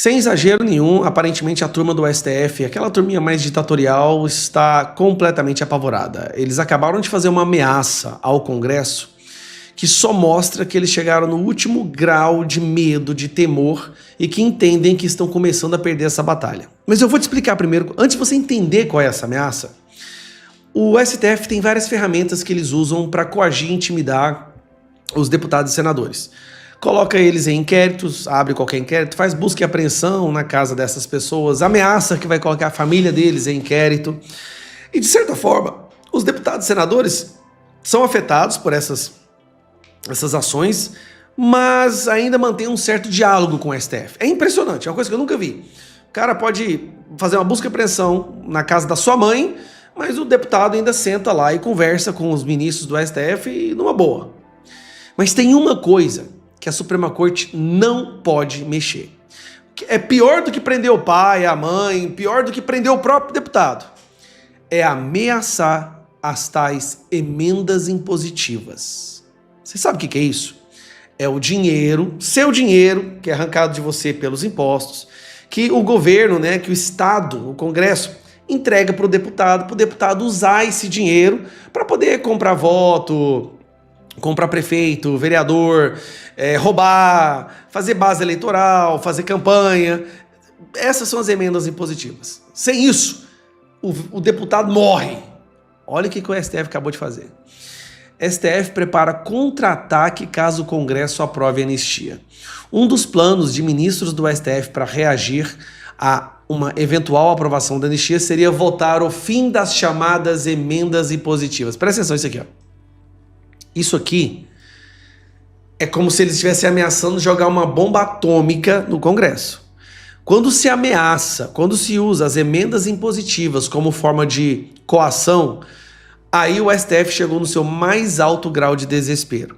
Sem exagero nenhum, aparentemente a turma do STF, aquela turminha mais ditatorial, está completamente apavorada. Eles acabaram de fazer uma ameaça ao Congresso que só mostra que eles chegaram no último grau de medo, de temor e que entendem que estão começando a perder essa batalha. Mas eu vou te explicar primeiro, antes de você entender qual é essa ameaça, o STF tem várias ferramentas que eles usam para coagir e intimidar os deputados e senadores. Coloca eles em inquéritos, abre qualquer inquérito, faz busca e apreensão na casa dessas pessoas, ameaça que vai colocar a família deles em inquérito. E, de certa forma, os deputados e senadores são afetados por essas ações, mas ainda mantém um certo diálogo com o STF. É impressionante, é uma coisa que eu nunca vi. O cara pode fazer uma busca e apreensão na casa da sua mãe, mas o deputado ainda senta lá e conversa com os ministros do STF e numa boa. Mas tem uma coisa que a Suprema Corte não pode mexer. É pior do que prender o pai, a mãe, pior do que prender o próprio deputado. É ameaçar as tais emendas impositivas. Você sabe o que é isso? É o dinheiro, seu dinheiro, que é arrancado de você pelos impostos, que o governo, que o Estado, o Congresso, entrega para o deputado usar esse dinheiro para poder comprar voto, comprar prefeito, vereador, roubar, fazer base eleitoral, fazer campanha. Essas são as emendas impositivas. Sem isso, o deputado morre. Olha o que o STF acabou de fazer. STF prepara contra-ataque caso o Congresso aprove a anistia. Um dos planos de ministros do STF para reagir a uma eventual aprovação da anistia seria votar o fim das chamadas emendas impositivas. Presta atenção nisso aqui, ó. Isso aqui é como se eles estivessem ameaçando jogar uma bomba atômica no Congresso. Quando se ameaça, quando se usa as emendas impositivas como forma de coação, aí o STF chegou no seu mais alto grau de desespero.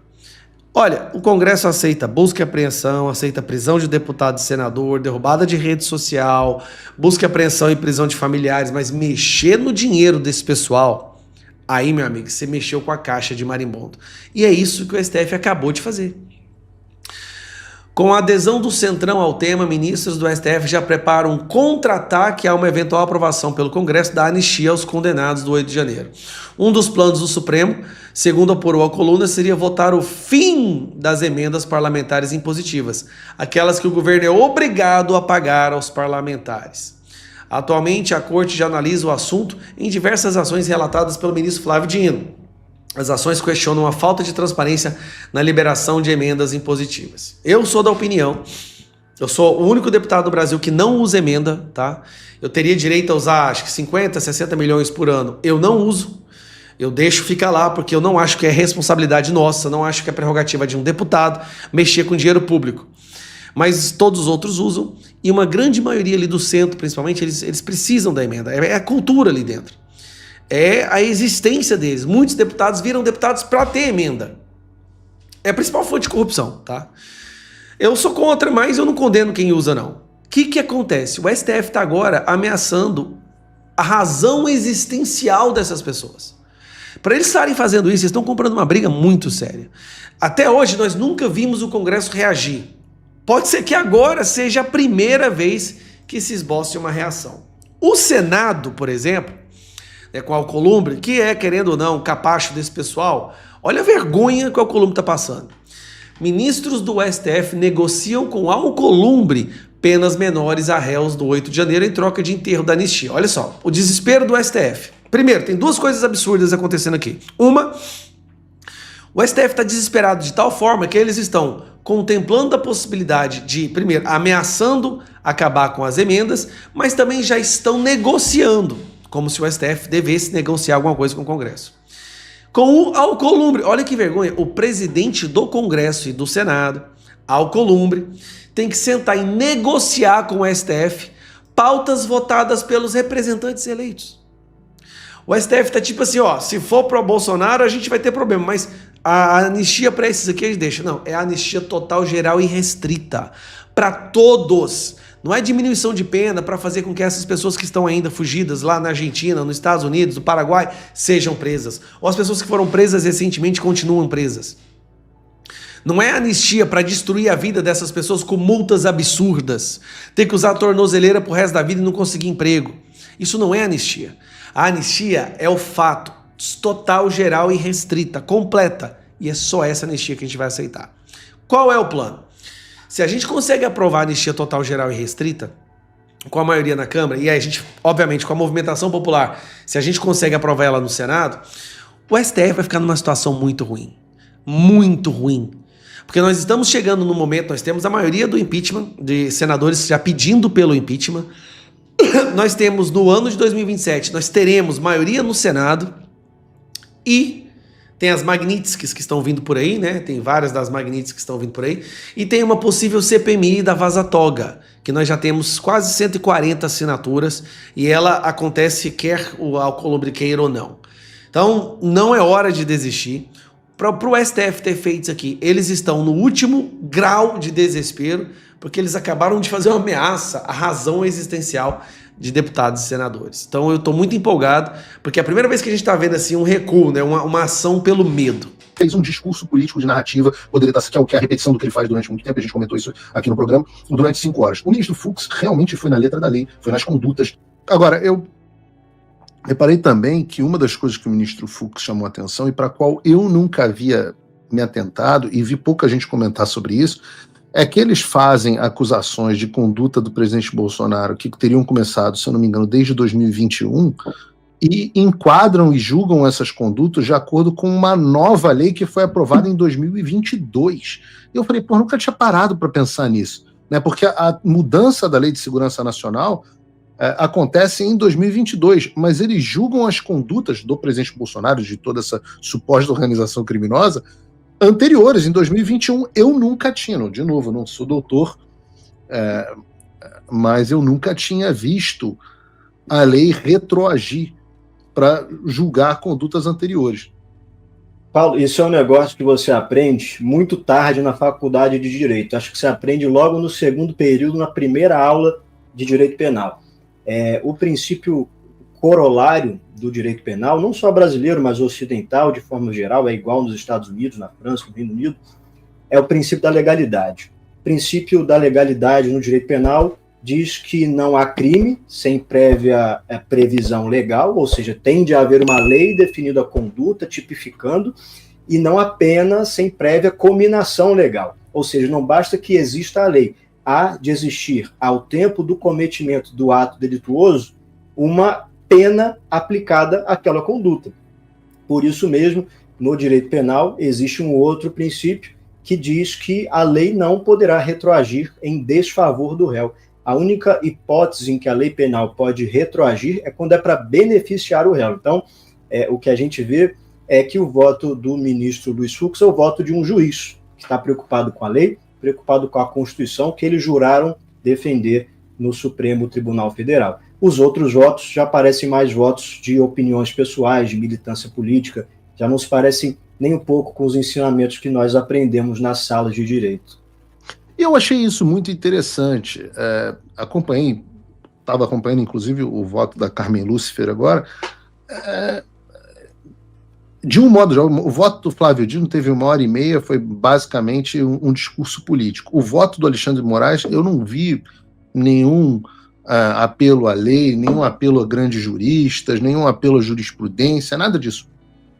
Olha, o Congresso aceita busca e apreensão, aceita prisão de deputado e senador, derrubada de rede social, busca e apreensão e prisão de familiares, mas mexer no dinheiro desse pessoal, aí, meu amigo, você mexeu com a caixa de marimbondo. E é isso que o STF acabou de fazer. Com a adesão do Centrão ao tema, ministros do STF já preparam um contra-ataque a uma eventual aprovação pelo Congresso da anistia aos condenados do 8 de janeiro. Um dos planos do Supremo, segundo apurou a coluna, seria votar o fim das emendas parlamentares impositivas, aquelas que o governo é obrigado a pagar aos parlamentares. Atualmente, a Corte já analisa o assunto em diversas ações relatadas pelo ministro Flávio Dino. As ações questionam a falta de transparência na liberação de emendas impositivas. Eu sou da opinião, eu sou o único deputado do Brasil que não usa emenda, tá? Eu teria direito a usar, acho que 50, 60 milhões por ano. Eu não uso, eu deixo ficar lá porque eu não acho que é responsabilidade nossa, não acho que é prerrogativa de um deputado mexer com dinheiro público. Mas todos os outros usam, e uma grande maioria ali do centro, principalmente, eles precisam da emenda. É a cultura ali dentro. É a existência deles. Muitos deputados viram deputados para ter emenda. É a principal fonte de corrupção, tá? Eu sou contra, mas eu não condeno quem usa, não. O que acontece? O STF está agora ameaçando a razão existencial dessas pessoas. Para eles estarem fazendo isso, eles estão comprando uma briga muito séria. Até hoje, nós nunca vimos o Congresso reagir. Pode ser que agora seja a primeira vez que se esboce uma reação. O Senado, por exemplo, com a Alcolumbre, que é, querendo ou não, capacho desse pessoal, olha a vergonha que a Alcolumbre está passando. Ministros do STF negociam com a Alcolumbre penas menores a réus do 8 de janeiro em troca de enterro da anistia. Olha só, o desespero do STF. Primeiro, tem duas coisas absurdas acontecendo aqui. Uma, o STF está desesperado de tal forma que eles estão contemplando a possibilidade de, primeiro, ameaçando acabar com as emendas, mas também já estão negociando, como se o STF devesse negociar alguma coisa com o Congresso. Com o Alcolumbre, olha que vergonha, o presidente do Congresso e do Senado, Alcolumbre, tem que sentar e negociar com o STF pautas votadas pelos representantes eleitos. O STF tá tipo assim, ó, se for pro Bolsonaro a gente vai ter problema, mas a anistia para esses aqui a gente deixa. Não, é a anistia total, geral e restrita para todos. Não é diminuição de pena para fazer com que essas pessoas que estão ainda fugidas lá na Argentina, nos Estados Unidos, no Paraguai, sejam presas. Ou as pessoas que foram presas recentemente continuam presas. Não é anistia para destruir a vida dessas pessoas com multas absurdas, ter que usar a tornozeleira pro resto da vida e não conseguir emprego. Isso não é anistia. A anistia é o fato total, geral e restrita, completa. E é só essa anistia que a gente vai aceitar. Qual é o plano? Se a gente consegue aprovar a anistia total, geral e restrita, com a maioria na Câmara, e aí a gente, obviamente, com a movimentação popular, se a gente consegue aprovar ela no Senado, o STF vai ficar numa situação muito ruim. Muito ruim. Porque nós estamos chegando no momento, nós temos a maioria do impeachment, de senadores já pedindo pelo impeachment. Nós temos, no ano de 2027, nós teremos maioria no Senado e tem as Magnitsky que estão vindo por aí, né? Tem várias das Magnitsky que estão vindo por aí. E tem uma possível CPMI da Vaza Toga, que nós já temos quase 140 assinaturas e ela acontece quer o Alcolumbre queira ou não. Então, não é hora de desistir. Para o STF ter feito isso aqui, eles estão no último grau de desespero, porque eles acabaram de fazer uma ameaça à razão existencial de deputados e senadores. Então eu estou muito empolgado, porque é a primeira vez que a gente está vendo assim um recuo, né, uma ação pelo medo. Fez um discurso político de narrativa, poderia estar, que é a repetição do que ele faz durante muito tempo, a gente comentou isso aqui no programa, durante 5 horas. O ministro Fux realmente foi na letra da lei, foi nas condutas. Agora, eu reparei também que uma das coisas que o ministro Fux chamou a atenção e para a qual eu nunca havia me atentado e vi pouca gente comentar sobre isso, é que eles fazem acusações de conduta do presidente Bolsonaro que teriam começado, se eu não me engano, desde 2021 e enquadram e julgam essas condutas de acordo com uma nova lei que foi aprovada em 2022. E eu falei, pô, nunca tinha parado para pensar nisso, né? Porque a mudança da Lei de Segurança Nacional acontece em 2022, mas eles julgam as condutas do presidente Bolsonaro, de toda essa suposta organização criminosa, anteriores, em 2021. Eu nunca tinha, de novo, não sou doutor, mas eu nunca tinha visto a lei retroagir para julgar condutas anteriores. Paulo, isso é um negócio que você aprende muito tarde na faculdade de Direito. Acho que você aprende logo no segundo período, na primeira aula de Direito Penal. O princípio corolário do direito penal, não só brasileiro, mas ocidental, de forma geral, é igual nos Estados Unidos, na França, no Reino Unido, é o princípio da legalidade. O princípio da legalidade no direito penal diz que não há crime sem prévia previsão legal, ou seja, tem de haver uma lei definindo a conduta, tipificando, e não há pena sem prévia cominação legal. Ou seja, não basta que exista a lei, há de existir, ao tempo do cometimento do ato delituoso, uma pena aplicada àquela conduta. Por isso mesmo, no direito penal, existe um outro princípio que diz que a lei não poderá retroagir em desfavor do réu. A única hipótese em que a lei penal pode retroagir é quando é para beneficiar o réu. Então, o que a gente vê é que o voto do ministro Luiz Fux é o voto de um juiz que está preocupado com a lei, preocupado com a Constituição que eles juraram defender no Supremo Tribunal Federal. Os outros votos já parecem mais votos de opiniões pessoais, de militância política, já não se parecem nem um pouco com os ensinamentos que nós aprendemos nas salas de direito. Eu achei isso muito interessante. Estava acompanhando inclusive o voto da Carmen Lúcifer agora. De um modo geral, o voto do Flávio Dino teve 1h30, foi basicamente um discurso político. O voto do Alexandre de Moraes, eu não vi nenhum apelo à lei, nenhum apelo a grandes juristas, nenhum apelo à jurisprudência, nada disso.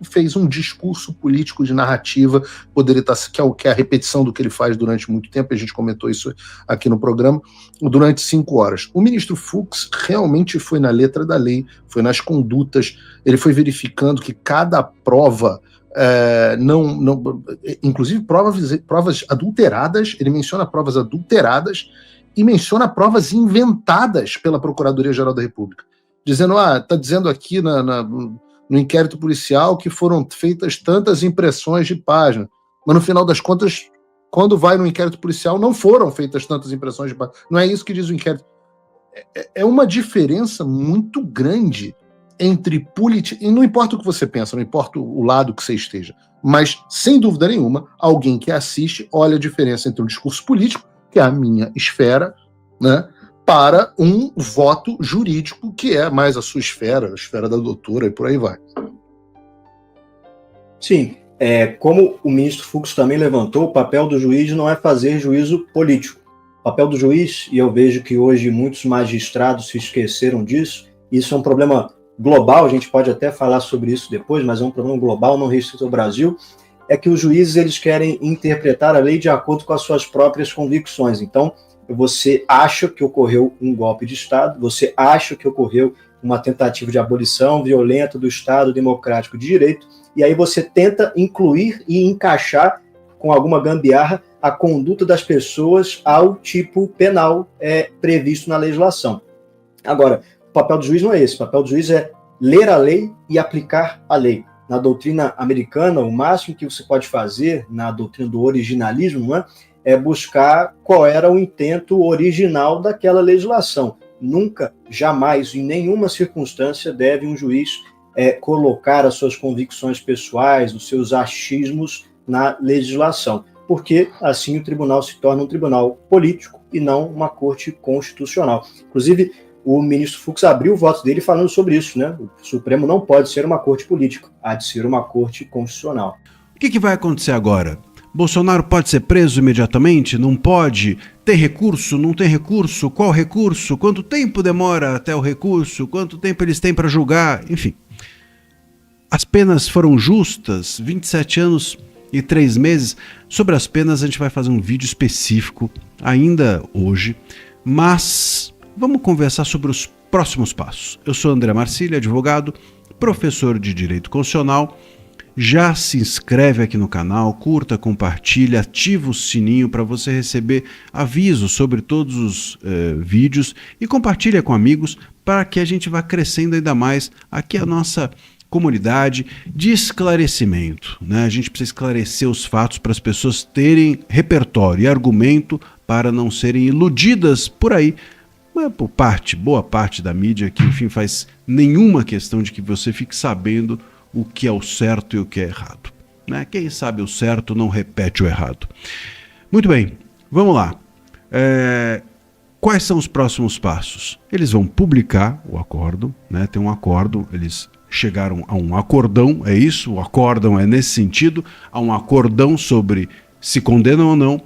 Fez um discurso político de narrativa, poderia estar, que é a repetição do que ele faz durante muito tempo, a gente comentou isso aqui no programa, durante 5 horas. O ministro Fux realmente foi na letra da lei, foi nas condutas, ele foi verificando que cada prova, inclusive provas adulteradas, ele menciona provas adulteradas e menciona provas inventadas pela Procuradoria-Geral da República, dizendo, está dizendo aqui no inquérito policial que foram feitas tantas impressões de página, mas no final das contas, quando vai no inquérito policial, não foram feitas tantas impressões de página. Não é isso que diz o inquérito. É uma diferença muito grande entre política, e não importa o que você pensa, não importa o lado que você esteja, mas, sem dúvida nenhuma, alguém que assiste olha a diferença entre um discurso político, que é a minha esfera, né, para um voto jurídico, que é mais a sua esfera, a esfera da doutora, e por aí vai. Sim, Como o ministro Fux também levantou, o papel do juiz não é fazer juízo político. O papel do juiz, e eu vejo que hoje muitos magistrados se esqueceram disso, isso é um problema global, a gente pode até falar sobre isso depois, mas é um problema global, não restrito ao Brasil, é que os juízes eles querem interpretar a lei de acordo com as suas próprias convicções. Então, você acha que ocorreu um golpe de Estado, você acha que ocorreu uma tentativa de abolição violenta do Estado democrático de direito, e aí você tenta incluir e encaixar com alguma gambiarra a conduta das pessoas ao tipo penal previsto na legislação. Agora, o papel do juiz não é esse, o papel do juiz é ler a lei e aplicar a lei. Na doutrina americana, o máximo que você pode fazer, na doutrina do originalismo, não é buscar qual era o intento original daquela legislação. Nunca, jamais, em nenhuma circunstância, deve um juiz colocar as suas convicções pessoais, os seus achismos na legislação, porque assim o tribunal se torna um tribunal político e não uma corte constitucional. Inclusive, o ministro Fux abriu o voto dele falando sobre isso, né? O Supremo não pode ser uma corte política, há de ser uma corte constitucional. O que vai acontecer agora? Bolsonaro pode ser preso imediatamente? Não pode? Tem recurso? Não tem recurso? Qual recurso? Quanto tempo demora até o recurso? Quanto tempo eles têm para julgar? Enfim. As penas foram justas? 27 anos e 3 meses? Sobre as penas a gente vai fazer um vídeo específico ainda hoje, mas vamos conversar sobre os próximos passos. Eu sou André Marcílio, advogado, professor de Direito Constitucional. Já se inscreve aqui no canal, curta, compartilha, ativa o sininho para você receber avisos sobre todos os vídeos e compartilha com amigos para que a gente vá crescendo ainda mais aqui a nossa comunidade de esclarecimento, né? A gente precisa esclarecer os fatos para as pessoas terem repertório e argumento para não serem iludidas por aí, por boa parte da mídia que, enfim, faz nenhuma questão de que você fique sabendo o que é o certo e o que é errado, né? Quem sabe o certo não repete o errado. Muito bem, vamos lá. Quais são os próximos passos? Eles vão publicar o acórdão, né? Tem um acórdão, eles chegaram a um acordão, é isso? O acórdão é nesse sentido, a um acordão sobre se condenam ou não.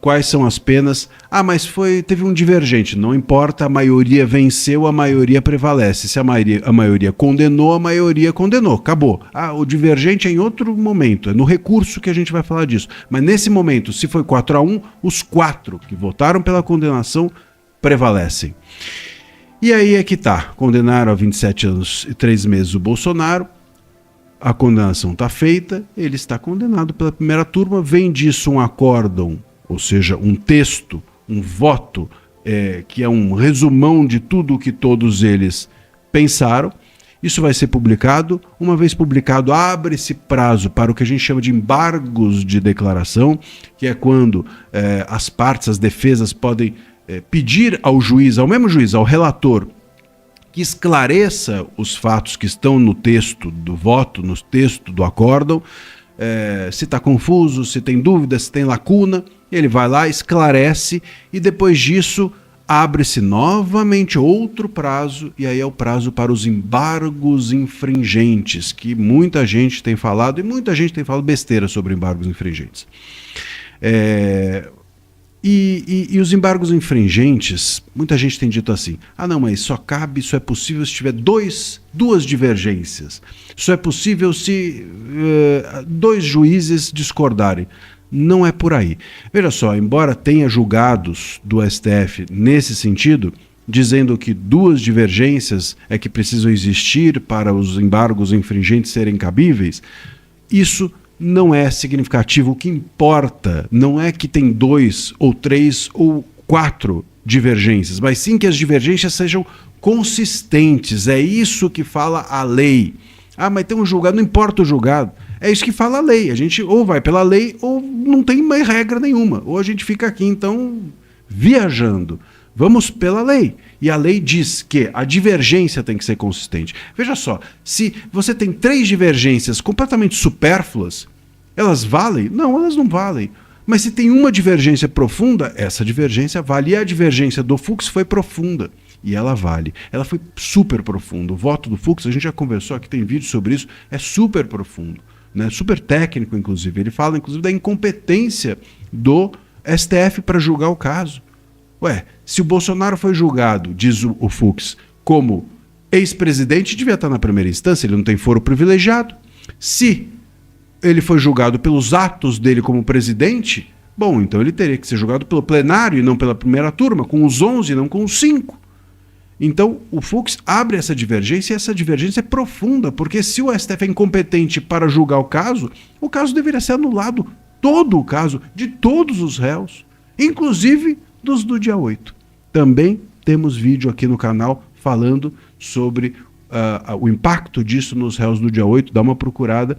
Quais são as penas? Mas teve um divergente. Não importa, a maioria venceu, a maioria prevalece. Se a maioria condenou, a maioria condenou. Acabou. O divergente é em outro momento. É no recurso que a gente vai falar disso. Mas nesse momento, se foi 4-1, os 4 que votaram pela condenação prevalecem. E aí é que tá. Condenaram a 27 anos e 3 meses o Bolsonaro. A condenação está feita. Ele está condenado pela primeira turma. Vem disso um acórdão, ou seja, um texto, um voto, que é um resumão de tudo o que todos eles pensaram. Isso vai ser publicado. Uma vez publicado, abre-se prazo para o que a gente chama de embargos de declaração, que é quando as partes, as defesas, podem pedir ao juiz, ao mesmo juiz, ao relator, que esclareça os fatos que estão no texto do voto, no texto do acórdão, se está confuso, se tem dúvida, se tem lacuna. Ele vai lá, esclarece e depois disso abre-se novamente outro prazo, e aí é o prazo para os embargos infringentes, que muita gente tem falado, e muita gente tem falado besteira sobre embargos infringentes. E os embargos infringentes, muita gente tem dito assim, não, mas só é possível se tiver duas divergências. Só é possível se 2 juízes discordarem. Não é por aí. Veja só, embora tenha julgados do STF nesse sentido, dizendo que 2 divergências é que precisam existir para os embargos infringentes serem cabíveis, isso não é significativo. O que importa não é que tem 2 ou 3 ou 4 divergências, mas sim que as divergências sejam consistentes. É isso que fala a lei. Mas tem um julgado, não importa o julgado. É isso que fala a lei. A gente ou vai pela lei ou não tem mais regra nenhuma. Ou a gente fica aqui, então, viajando. Vamos pela lei. E a lei diz que a divergência tem que ser consistente. Veja só, se você tem 3 divergências completamente supérfluas, elas valem? Não, elas não valem. Mas se tem uma divergência profunda, essa divergência vale. E a divergência do Fux foi profunda. E ela vale. Ela foi super profunda. O voto do Fux, a gente já conversou aqui, tem vídeo sobre isso, é super profundo. né, super técnico, inclusive. Ele fala, inclusive, da incompetência do STF para julgar o caso. Ué, se o Bolsonaro foi julgado, diz o Fux, como ex-presidente, devia estar na primeira instância, ele não tem foro privilegiado. Se ele foi julgado pelos atos dele como presidente, bom, então ele teria que ser julgado pelo plenário e não pela primeira turma, com os 11 e não com os 5. Então, o Fux abre essa divergência e essa divergência é profunda, porque se o STF é incompetente para julgar o caso deveria ser anulado, todo o caso, de todos os réus, inclusive dos do dia 8. Também temos vídeo aqui no canal falando sobre o impacto disso nos réus do dia 8, dá uma procurada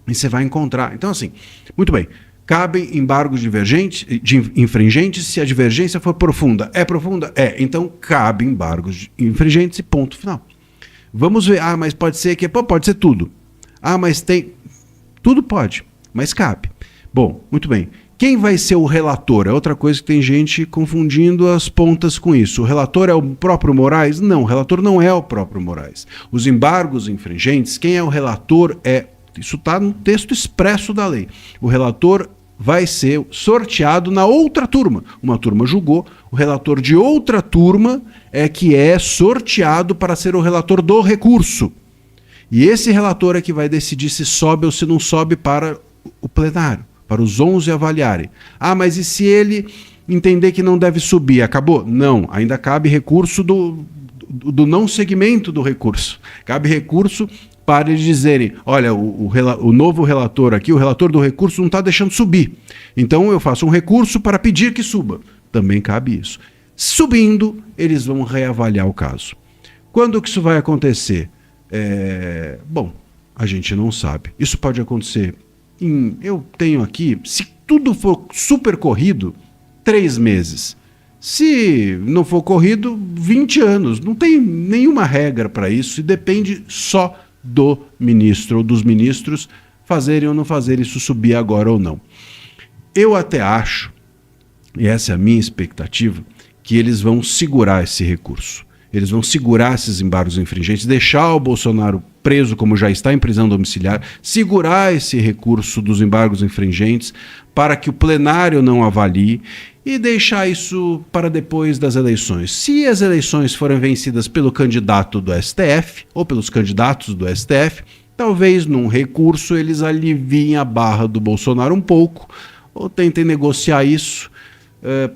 e você vai encontrar. Então, assim, muito bem. Cabem embargos infringentes se a divergência for profunda. É profunda? É. Então, cabe embargos infringentes e ponto final. Vamos ver. Ah, mas pode ser que... pode ser tudo. Ah, mas tem... Tudo pode, mas cabe. Bom, muito bem. Quem vai ser o relator? É outra coisa que tem gente confundindo as pontas com isso. O relator é o próprio Moraes? Não, o relator não é o próprio Moraes. Os embargos infringentes, quem é o relator isso está no texto expresso da lei. O relator vai ser sorteado na outra turma. Uma turma julgou, o relator de outra turma é que é sorteado para ser o relator do recurso. E esse relator é que vai decidir se sobe ou se não sobe para o plenário, para os 11 avaliarem. Ah, mas e se ele entender que não deve subir? Acabou? Não, ainda cabe recurso do não segmento do recurso. Cabe recurso para eles dizerem, olha, o novo relator aqui, o relator do recurso não está deixando subir. Então eu faço um recurso para pedir que suba. Também cabe isso. Subindo, eles vão reavaliar o caso. Quando que isso vai acontecer? Bom, a gente não sabe. Isso pode acontecer eu tenho aqui, se tudo for super corrido, 3 meses. Se não for corrido, 20 anos. Não tem nenhuma regra para isso e depende só do ministro ou dos ministros fazerem ou não fazerem isso subir agora ou não. Eu até acho, e essa é a minha expectativa, que eles vão segurar esse recurso. Eles vão segurar esses embargos infringentes, deixar o Bolsonaro preso, como já está em prisão domiciliar, segurar esse recurso dos embargos infringentes para que o plenário não avalie e deixar isso para depois das eleições. Se as eleições forem vencidas pelo candidato do STF ou pelos candidatos do STF, talvez num recurso eles aliviem a barra do Bolsonaro um pouco ou tentem negociar isso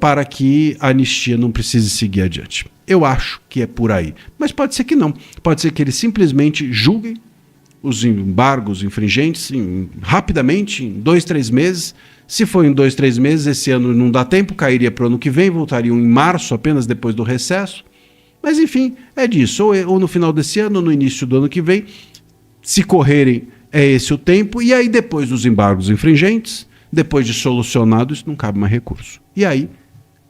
para que a anistia não precise seguir adiante. Eu acho que é por aí. Mas pode ser que não. Pode ser que eles simplesmente julguem os embargos infringentes rapidamente, em 2, 3 meses. Se for em 2, 3 meses, esse ano não dá tempo, cairia para o ano que vem, voltariam em março, apenas depois do recesso. Mas enfim, é disso. Ou no final desse ano, ou no início do ano que vem. Se correrem, é esse o tempo. E aí, depois dos embargos infringentes, depois de solucionado, isso não cabe mais recurso. E aí,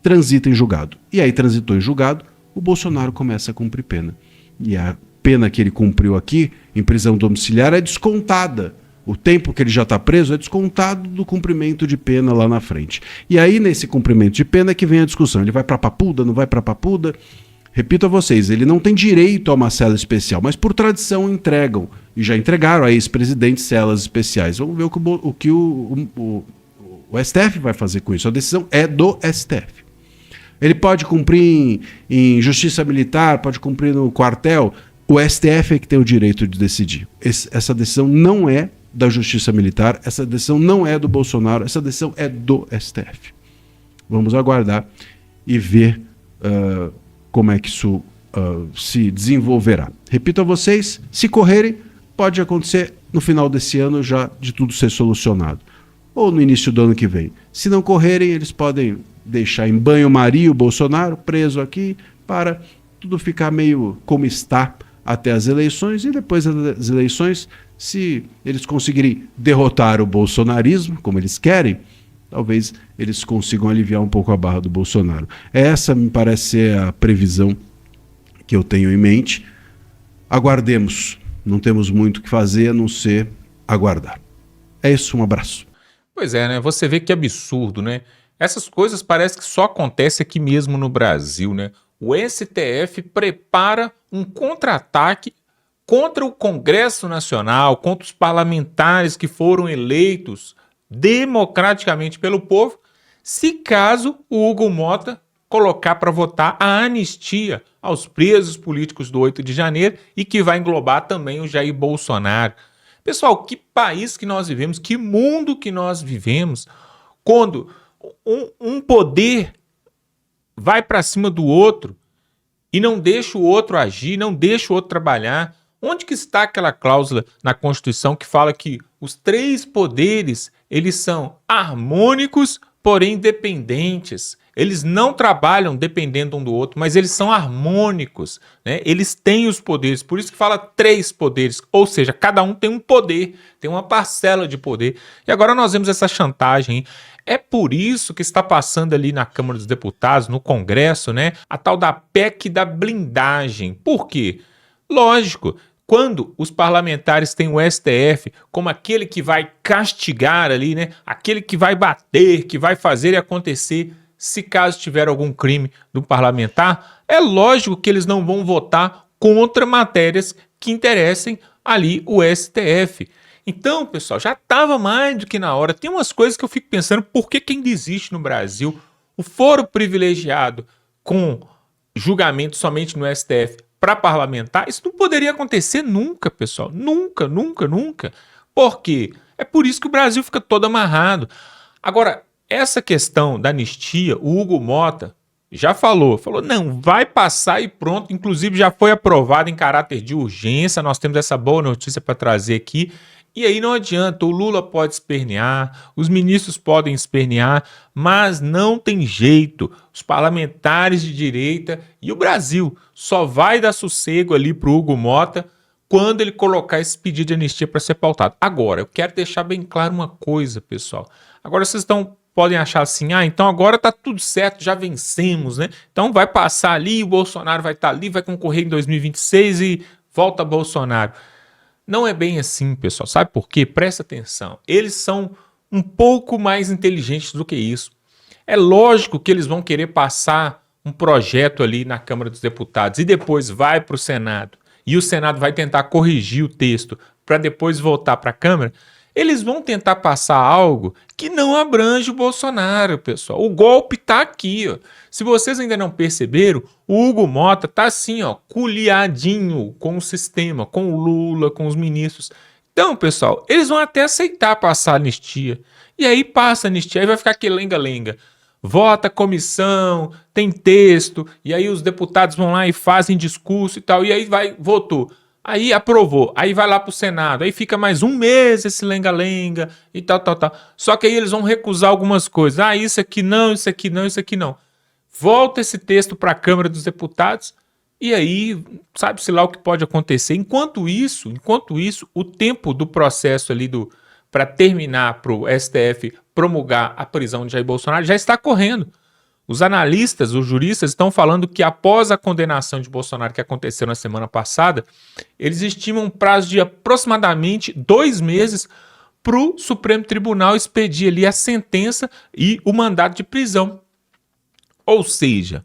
transita em julgado. E aí, transitou em julgado, o Bolsonaro começa a cumprir pena. E a pena que ele cumpriu aqui, em prisão domiciliar, é descontada. O tempo que ele já está preso é descontado do cumprimento de pena lá na frente. E aí, nesse cumprimento de pena, é que vem a discussão. Ele vai para Papuda, não vai para Papuda? Repito a vocês, ele não tem direito a uma cela especial, mas por tradição entregam. E já entregaram a ex-presidente celas especiais. Vamos ver o que o STF vai fazer com isso. A decisão é do STF. Ele pode cumprir em justiça militar, pode cumprir no quartel. O STF é que tem o direito de decidir. Essa decisão não é da justiça militar, essa decisão não é do Bolsonaro, essa decisão é do STF. Vamos aguardar e ver como é que isso se desenvolverá. Repito a vocês, se correrem, pode acontecer no final desse ano já de tudo ser solucionado. Ou no início do ano que vem. Se não correrem, eles podem deixar em banho-maria o Bolsonaro preso aqui para tudo ficar meio como está até as eleições. E depois das eleições, se eles conseguirem derrotar o bolsonarismo, como eles querem, talvez eles consigam aliviar um pouco a barra do Bolsonaro. Essa me parece ser a previsão que eu tenho em mente. Aguardemos. Não temos muito o que fazer a não ser aguardar. É isso, um abraço. Pois é, né? Você vê que absurdo, né? Essas coisas parece que só acontecem aqui mesmo no Brasil, né? O STF prepara um contra-ataque contra o Congresso Nacional, contra os parlamentares que foram eleitos democraticamente pelo povo, se caso o Hugo Mota colocar para votar a anistia aos presos políticos do 8 de janeiro e que vai englobar também o Jair Bolsonaro. Pessoal, que país que nós vivemos, que mundo que nós vivemos, quando um poder vai para cima do outro e não deixa o outro agir, não deixa o outro trabalhar. Onde que está aquela cláusula na Constituição que fala que os três poderes, eles são harmônicos, porém independentes? Eles não trabalham dependendo um do outro, mas eles são harmônicos, né? Eles têm os poderes, por isso que fala três poderes, ou seja, cada um tem um poder, tem uma parcela de poder. E agora nós vemos essa chantagem, hein? É por isso que está passando ali na Câmara dos Deputados, no Congresso, né, a tal da PEC da blindagem. Por quê? Lógico, quando os parlamentares têm o STF como aquele que vai castigar ali, né, aquele que vai bater, que vai fazer e acontecer, se caso tiver algum crime do parlamentar, é lógico que eles não vão votar contra matérias que interessem ali o STF. Então, pessoal, já estava mais do que na hora. Tem umas coisas que eu fico pensando, por que ainda existe no Brasil o foro privilegiado com julgamento somente no STF para parlamentar? Isso não poderia acontecer nunca, pessoal. Nunca, nunca, nunca. Por quê? É por isso que o Brasil fica todo amarrado. Agora, essa questão da anistia, o Hugo Mota já falou, não, vai passar e pronto, inclusive já foi aprovado em caráter de urgência, nós temos essa boa notícia para trazer aqui, e aí não adianta, o Lula pode espernear, os ministros podem espernear, mas não tem jeito, os parlamentares de direita e o Brasil só vai dar sossego ali para o Hugo Mota quando ele colocar esse pedido de anistia para ser pautado. Agora, eu quero deixar bem claro uma coisa, pessoal, agora vocês podem achar assim, então agora tá tudo certo, já vencemos, né? Então vai passar ali, o Bolsonaro vai estar ali, vai concorrer em 2026 e volta Bolsonaro. Não é bem assim, pessoal. Sabe por quê? Presta atenção. Eles são um pouco mais inteligentes do que isso. É lógico que eles vão querer passar um projeto ali na Câmara dos Deputados e depois vai para o Senado. E o Senado vai tentar corrigir o texto para depois voltar para a Câmara. Eles vão tentar passar algo que não abrange o Bolsonaro, pessoal. O golpe está aqui, ó. Se vocês ainda não perceberam, o Hugo Mota está assim, ó, culiadinho com o sistema, com o Lula, com os ministros. Então, pessoal, eles vão até aceitar passar a anistia. E aí passa a anistia, aí vai ficar aquele lenga-lenga. Vota a comissão, tem texto, e aí os deputados vão lá e fazem discurso e tal, e aí votou. Aí aprovou, aí vai lá pro Senado, aí fica mais um mês esse lenga-lenga e tal. Só que aí eles vão recusar algumas coisas. Isso aqui não, isso aqui não, isso aqui não. Volta esse texto para a Câmara dos Deputados e aí sabe-se lá o que pode acontecer. Enquanto isso, o tempo do processo ali para terminar para o STF promulgar a prisão de Jair Bolsonaro já está correndo. Os analistas, os juristas estão falando que após a condenação de Bolsonaro que aconteceu na semana passada, eles estimam um prazo de aproximadamente 2 meses para o Supremo Tribunal expedir ali a sentença e o mandado de prisão. Ou seja,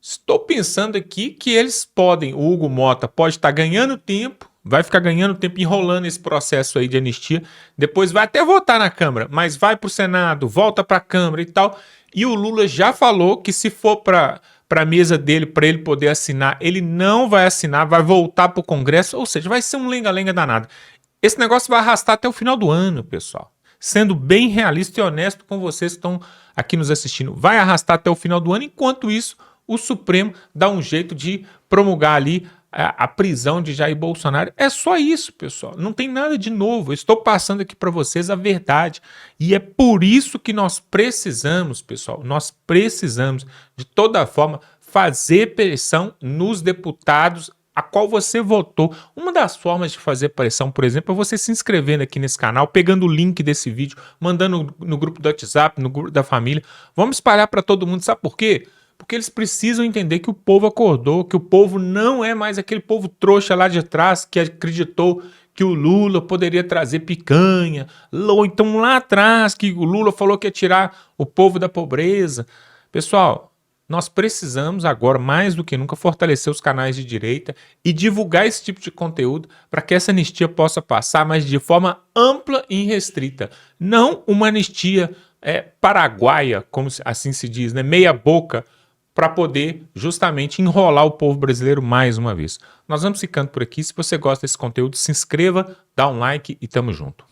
estou pensando aqui que eles podem, o Hugo Mota pode estar ganhando tempo, vai ficar ganhando tempo enrolando esse processo aí de anistia, depois vai até votar na Câmara, mas vai para o Senado, volta para a Câmara e tal. E o Lula já falou que se for para a mesa dele, para ele poder assinar, ele não vai assinar, vai voltar para o Congresso, ou seja, vai ser um lenga-lenga danado. Esse negócio vai arrastar até o final do ano, pessoal. Sendo bem realista e honesto com vocês que estão aqui nos assistindo, vai arrastar até o final do ano, enquanto isso, o Supremo dá um jeito de promulgar ali a prisão de Jair Bolsonaro. É só isso, pessoal. Não tem nada de novo. Eu estou passando aqui para vocês a verdade. E é por isso que nós precisamos, pessoal, nós precisamos, de toda forma, fazer pressão nos deputados a qual você votou. Uma das formas de fazer pressão, por exemplo, é você se inscrevendo aqui nesse canal, pegando o link desse vídeo, mandando no grupo do WhatsApp, no grupo da família. Vamos espalhar para todo mundo. Sabe por quê? Porque eles precisam entender que o povo acordou, que o povo não é mais aquele povo trouxa lá de trás que acreditou que o Lula poderia trazer picanha, ou então lá atrás que o Lula falou que ia tirar o povo da pobreza. Pessoal, Nós precisamos agora, mais do que nunca, fortalecer os canais de direita e divulgar esse tipo de conteúdo para que essa anistia possa passar, mas de forma ampla e irrestrita. Não uma anistia paraguaia, como assim se diz, né? Meia boca, para poder justamente enrolar o povo brasileiro mais uma vez. Nós vamos ficando por aqui. Se você gosta desse conteúdo, se inscreva, dá um like e tamo junto.